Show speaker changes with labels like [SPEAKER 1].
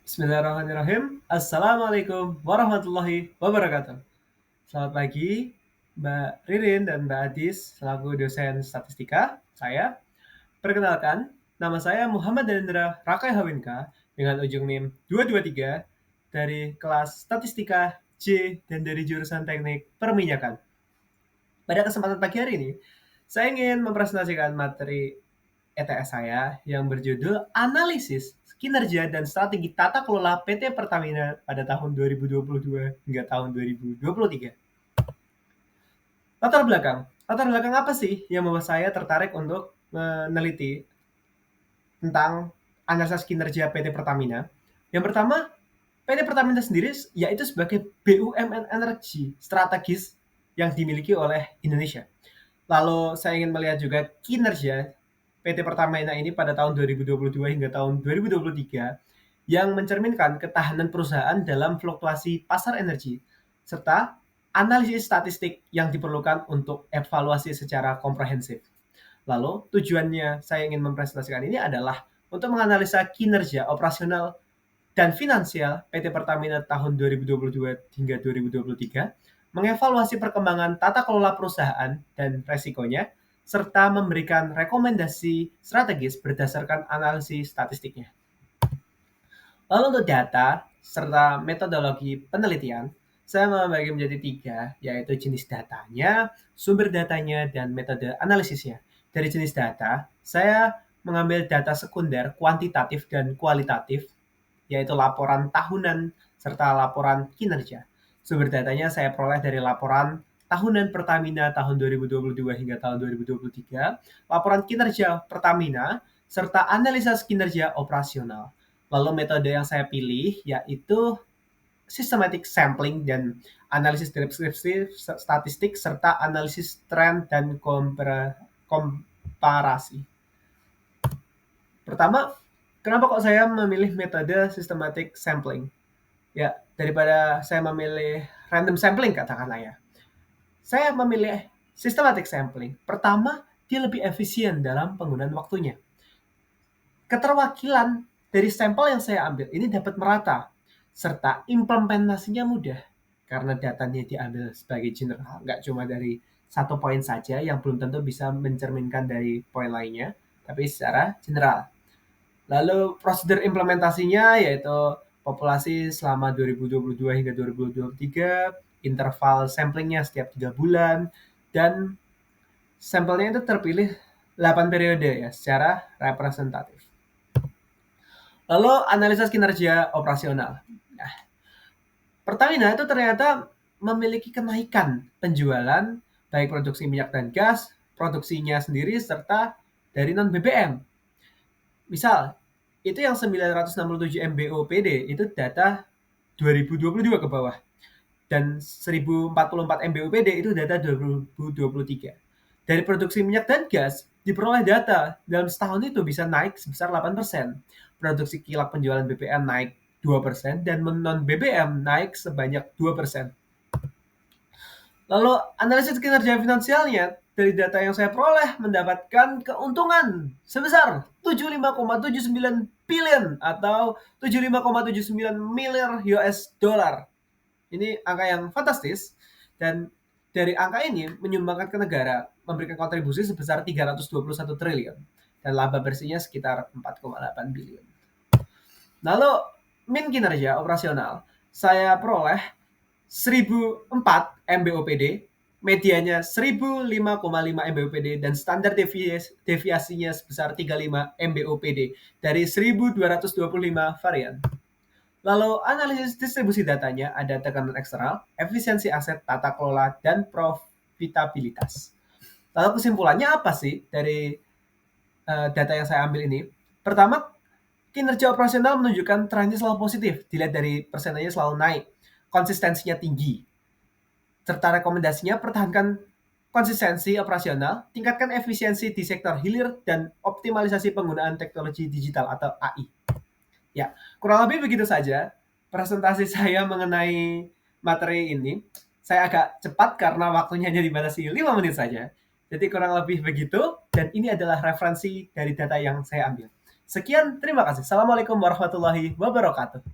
[SPEAKER 1] Bismillahirrahmanirrahim. Assalamualaikum warahmatullahi wabarakatuh. Selamat pagi, Mbak Ririn dan Mbak Adis, selaku dosen statistika. Perkenalkan, nama saya Muhammad Danendra Rakai Hawinka dengan ujung NIM 223 dari kelas Statistika C dan dari jurusan Teknik Perminyakan. Pada kesempatan pagi hari ini, saya ingin mempresentasikan materi ETS saya yang berjudul Analisis Kinerja dan Strategi Tata Kelola PT Pertamina pada tahun 2022 hingga tahun 2023. Latar belakang apa sih yang membuat saya tertarik untuk meneliti tentang analisis kinerja PT Pertamina? Yang pertama, PT Pertamina sendiri yaitu sebagai BUMN energi strategis yang dimiliki oleh Indonesia. Lalu saya ingin melihat juga kinerja PT Pertamina ini pada tahun 2022 hingga tahun 2023 yang mencerminkan ketahanan perusahaan dalam fluktuasi pasar energi serta analisis statistik yang diperlukan untuk evaluasi secara komprehensif. Lalu tujuannya saya ingin mempresentasikan ini adalah untuk menganalisa kinerja operasional dan finansial PT Pertamina tahun 2022 hingga 2023, mengevaluasi perkembangan tata kelola perusahaan dan resikonya, serta memberikan rekomendasi strategis berdasarkan analisis statistiknya. Lalu untuk data serta metodologi penelitian, saya membagi menjadi 3, yaitu jenis datanya, sumber datanya, dan metode analisisnya. Dari jenis data, saya mengambil data sekunder kuantitatif dan kualitatif, yaitu laporan tahunan serta laporan kinerja. Sumber datanya saya peroleh dari laporan tahunan Pertamina tahun 2022 hingga tahun 2023, laporan kinerja Pertamina, serta analisa kinerja operasional. Lalu metode yang saya pilih yaitu systematic sampling dan analisis deskripsi statistik serta analisis tren dan komparasi. Pertama, kenapa kok saya memilih metode systematic sampling? Ya, daripada saya memilih random sampling katakanlah ya. Saya memilih systematic sampling. Pertama, dia lebih efisien dalam penggunaan waktunya. Keterwakilan dari sampel yang saya ambil ini dapat merata, serta implementasinya mudah, karena datanya diambil sebagai general, nggak cuma dari satu poin saja yang belum tentu bisa mencerminkan dari poin lainnya, tapi secara general. Lalu prosedur implementasinya yaitu populasi selama 2022 hingga 2023, interval samplingnya setiap 3 bulan, dan sampelnya itu terpilih 8 periode ya secara representatif. Lalu analisis kinerja operasional. Nah, Pertamina itu ternyata memiliki kenaikan penjualan baik produksi minyak dan gas, produksinya sendiri, serta dari non-BBM. Misal, itu yang 967 MBOPD itu data 2022 ke bawah. Dan 1044 MBOPD itu data 2023. Dari produksi minyak dan gas, diperoleh data dalam setahun itu bisa naik sebesar 8%. Produksi kilang penjualan BBM naik 2% dan non-BBM naik sebanyak 2%. Lalu analisis kinerja finansialnya dari data yang saya peroleh mendapatkan keuntungan sebesar 75,79 billion atau 75,79 miliar US dollar. Ini angka yang fantastis dan dari angka ini menyumbangkan ke negara memberikan kontribusi sebesar 321 triliun dan laba bersihnya sekitar 4,8 billion. Lalu min kinerja operasional saya peroleh 1004 MBOPD, medianya 1005,5 MBOPD dan standar deviasinya sebesar 35 MBOPD dari 1225 varian. Lalu analisis distribusi datanya ada tekanan eksternal, efisiensi aset, tata kelola, dan profitabilitas. Lalu kesimpulannya apa sih dari data yang saya ambil ini? Pertama, kinerja operasional menunjukkan trennya selalu positif, dilihat dari persentasenya selalu naik, konsistensinya tinggi, serta rekomendasinya pertahankan konsistensi operasional, tingkatkan efisiensi di sektor hilir, dan optimalisasi penggunaan teknologi digital atau AI. Ya, kurang lebih begitu saja presentasi saya mengenai materi ini. Saya agak cepat karena waktunya hanya dibatasi 5 menit saja. Jadi kurang lebih begitu, dan ini adalah referensi dari data yang saya ambil. Sekian, terima kasih. Assalamualaikum warahmatullahi wabarakatuh.